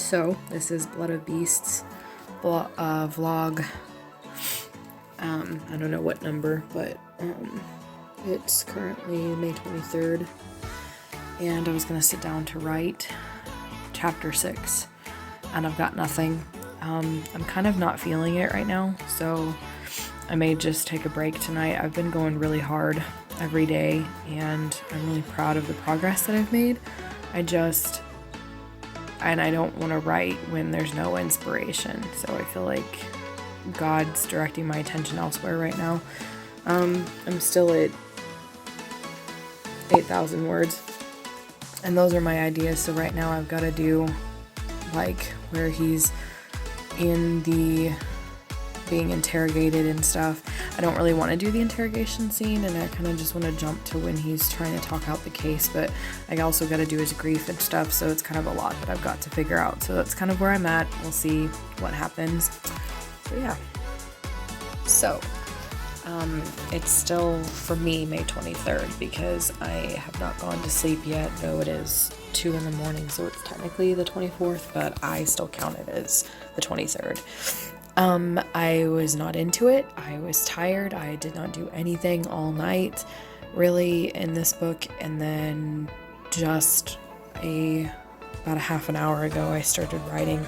So this is Blood of Beasts vlog. I don't know what number, but it's currently May 23rd, and I was gonna sit down to write chapter 6, and I've got nothing. I'm kind of not feeling it right now, so I may just take a break tonight. I've been going really hard every day, and I'm really proud of the progress that I've made. I don't want to write when there's no inspiration, so I feel like God's directing my attention elsewhere right now. I'm still at 8,000 words, and those are my ideas, so right now I've got to do like where he's in the being interrogated and stuff. I don't really want to do the interrogation scene, and I kind of just want to jump to when he's trying to talk out the case, but I also got to do his grief and stuff, so it's kind of a lot that I've got to figure out. So that's kind of where I'm at. We'll see what happens. So yeah. So it's still, for me, May 23rd, because I have not gone to sleep yet, though it is 2 in the morning, so it's technically the 24th, but I still count it as the 23rd. I was not into it. I was tired. I did not do anything all night, really, in this book, and then just about a half an hour ago, I started writing.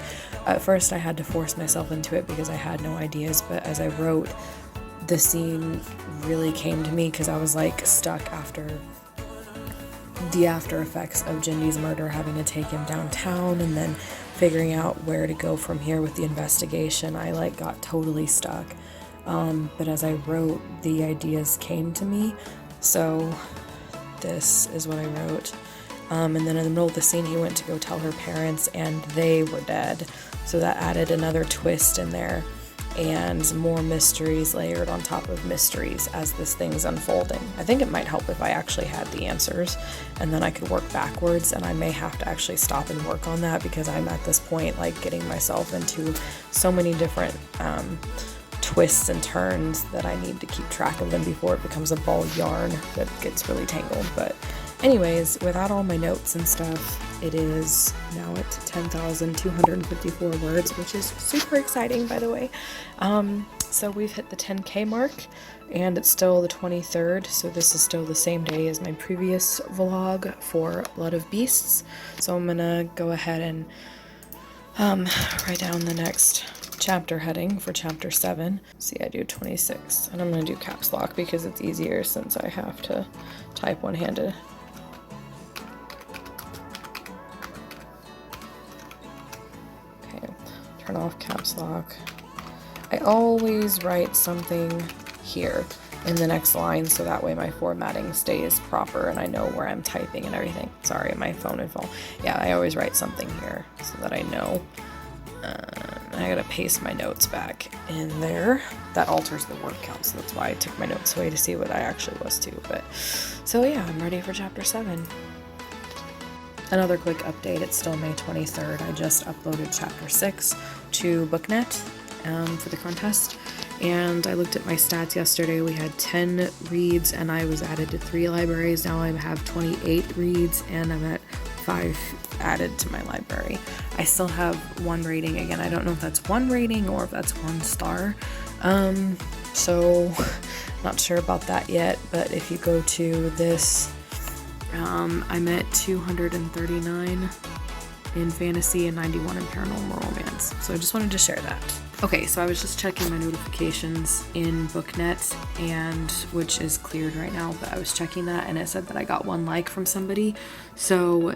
At first, I had to force myself into it because I had no ideas, but as I wrote, the scene really came to me because I was like stuck after the after effects of Jindy's murder, having to take him downtown and then figuring out where to go from here with the investigation. I like got totally stuck. But as I wrote, the ideas came to me. So this is what I wrote. And then in the middle of the scene, he went to go tell her parents, and they were dead. So that added another twist in there, and more mysteries layered on top of mysteries as this thing's unfolding. I think it might help if I actually had the answers, and then I could work backwards, and I may have to actually stop and work on that because I'm at this point like getting myself into so many different twists and turns that I need to keep track of them before it becomes a ball of yarn that gets really tangled. But anyways, without all my notes and stuff, it is now at 10,254 words, which is super exciting, by the way. So we've hit the 10K mark, and it's still the 23rd, so this is still the same day as my previous vlog for Blood of Beasts. So I'm gonna go ahead and write down the next chapter heading for chapter 7. See, I do 26, and I'm gonna do caps lock because it's easier since I have to type one-handed. Okay, turn off caps lock. I always write something here in the next line so that way my formatting stays proper and I know where I'm typing and everything. Sorry, my phone would fall. Yeah, I always write something here so that I know. I gotta paste my notes back in there. That alters the word count, so that's why I took my notes away to see what I actually was too. But so yeah, I'm ready for chapter 7. Another quick update, it's still May 23rd. I just uploaded chapter 6 to Booknet for the contest, and I looked at my stats yesterday. We had 10 reads and I was added to 3 libraries. Now I have 28 reads and I'm at 5 added to my library. I still have 1 rating. Again, I don't know if that's 1 rating or if that's 1 star. So not sure about that yet, but if you go to this, I'm at 239 in fantasy and 91 in paranormal romance. So I just wanted to share that. Okay, so I was just checking my notifications in Booknet, and which is cleared right now, but I was checking that and it said that I got 1 like from somebody. So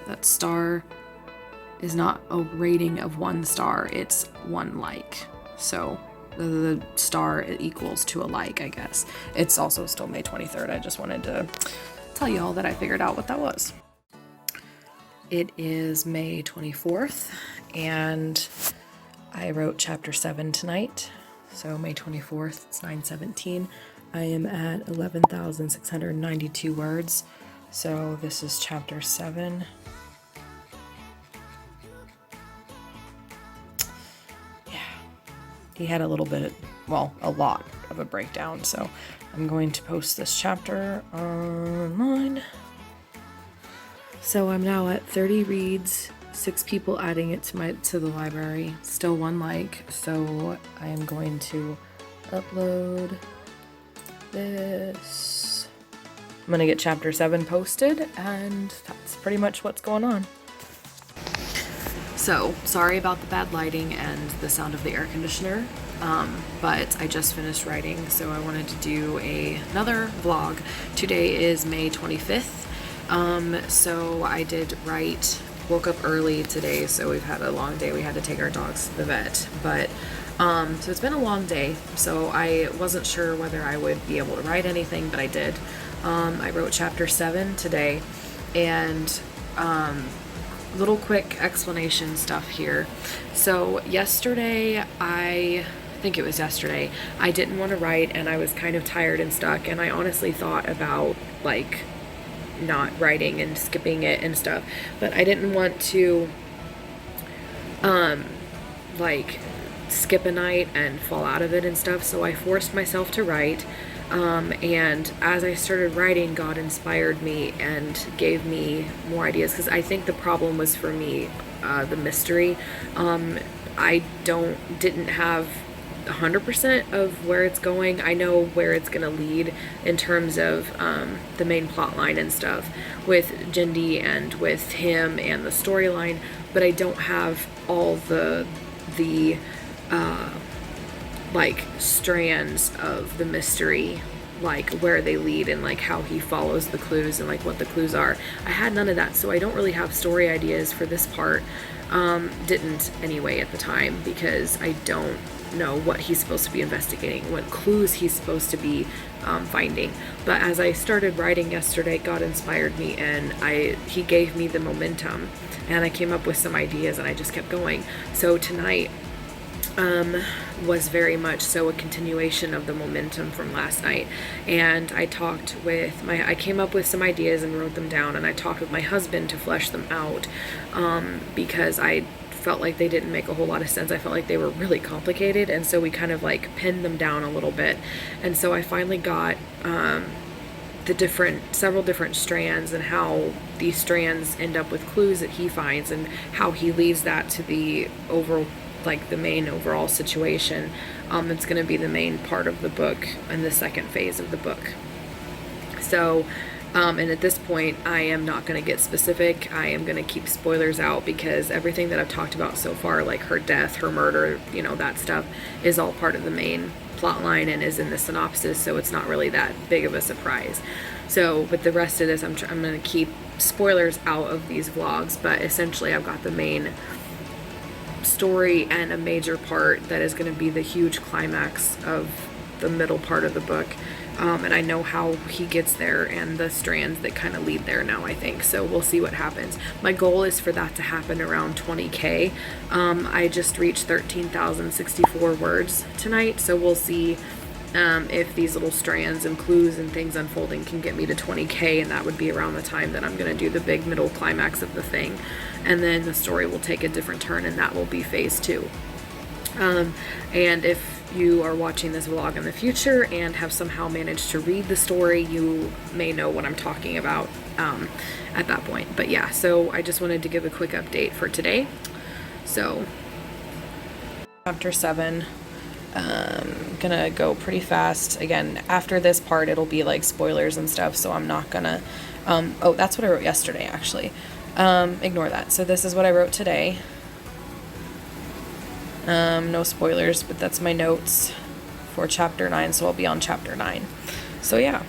that star is not a rating of 1 star, it's 1 like. So the star equals to a like, I guess. It's also still May 23rd. I just wanted to tell you all that I figured out what that was. It is May 24th, and I wrote chapter 7 tonight. So May 24th, it's 9:17. I am at 11,692 words. So this is chapter 7. He had a little bit, well, a lot of a breakdown, so I'm going to post this chapter online. So I'm now at 30 reads, 6 people adding it to the library. Still 1 like, so I am going to upload this. I'm gonna get chapter 7 posted, and that's pretty much what's going on. So, sorry about the bad lighting and the sound of the air conditioner, but I just finished writing, so I wanted to do another vlog. Today is May 25th, so I did write, woke up early today, so we've had a long day. We had to take our dogs to the vet, but so it's been a long day, so I wasn't sure whether I would be able to write anything, but I did. I wrote chapter 7 today, and little quick explanation stuff here. So yesterday, I think it was yesterday, I didn't want to write, and I was kind of tired and stuck, and I honestly thought about like not writing and skipping it and stuff, but I didn't want to like skip a night and fall out of it and stuff, so I forced myself to write. And as I started writing, God inspired me and gave me more ideas, because I think the problem was for me, the mystery. I didn't have 100% of where it's going. I know where it's going to lead in terms of the main plot line and stuff with Jindy and with him and the storyline, but I don't have all the like strands of the mystery, like where they lead and like how he follows the clues and like what the clues are. I had none of that, so I don't really have story ideas for this part. Didn't anyway at the time, because I don't know what he's supposed to be investigating, what clues he's supposed to be finding. But as I started writing yesterday, God inspired me, and he gave me the momentum, and I came up with some ideas, and I just kept going. So tonight was very much so a continuation of the momentum from last night, and I came up with some ideas and wrote them down, and I talked with my husband to flesh them out, because I felt like they didn't make a whole lot of sense. I felt like they were really complicated, and so we kind of like pinned them down a little bit, and so I finally got several different strands, and how these strands end up with clues that he finds, and how he leads that to the the main overall situation. It's going to be the main part of the book and the second phase of the book. So, and at this point, I am not going to get specific. I am going to keep spoilers out, because everything that I've talked about so far, like her death, her murder, that stuff, is all part of the main plot line and is in the synopsis, so it's not really that big of a surprise. So, but the rest of this, I'm going to keep spoilers out of these vlogs, but essentially I've got the main story and a major part that is going to be the huge climax of the middle part of the book, and I know how he gets there and the strands that kind of lead there now, I think. So we'll see what happens. My goal is for that to happen around 20k. I just reached 13,064 words tonight, so we'll see if these little strands and clues and things unfolding can get me to 20k, and that would be around the time that I'm going to do the big middle climax of the thing, and then the story will take a different turn, and that will be phase 2. And if you are watching this vlog in the future and have somehow managed to read the story, you may know what I'm talking about at that point. But yeah, so I just wanted to give a quick update for today. So chapter 7, gonna go pretty fast. Again, after this part it'll be like spoilers and stuff, so I'm not gonna oh, that's what I wrote yesterday, actually. Ignore that. So this is what I wrote today. No spoilers, but that's my notes for chapter 9, so I'll be on chapter 9. So yeah.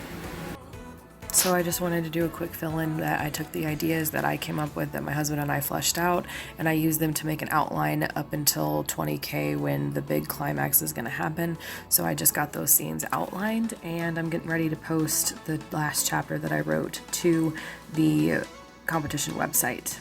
So I just wanted to do a quick fill-in that I took the ideas that I came up with, that my husband and I fleshed out, and I used them to make an outline up until 20k, when the big climax is going to happen. So I just got those scenes outlined, and I'm getting ready to post the last chapter that I wrote to the competition website.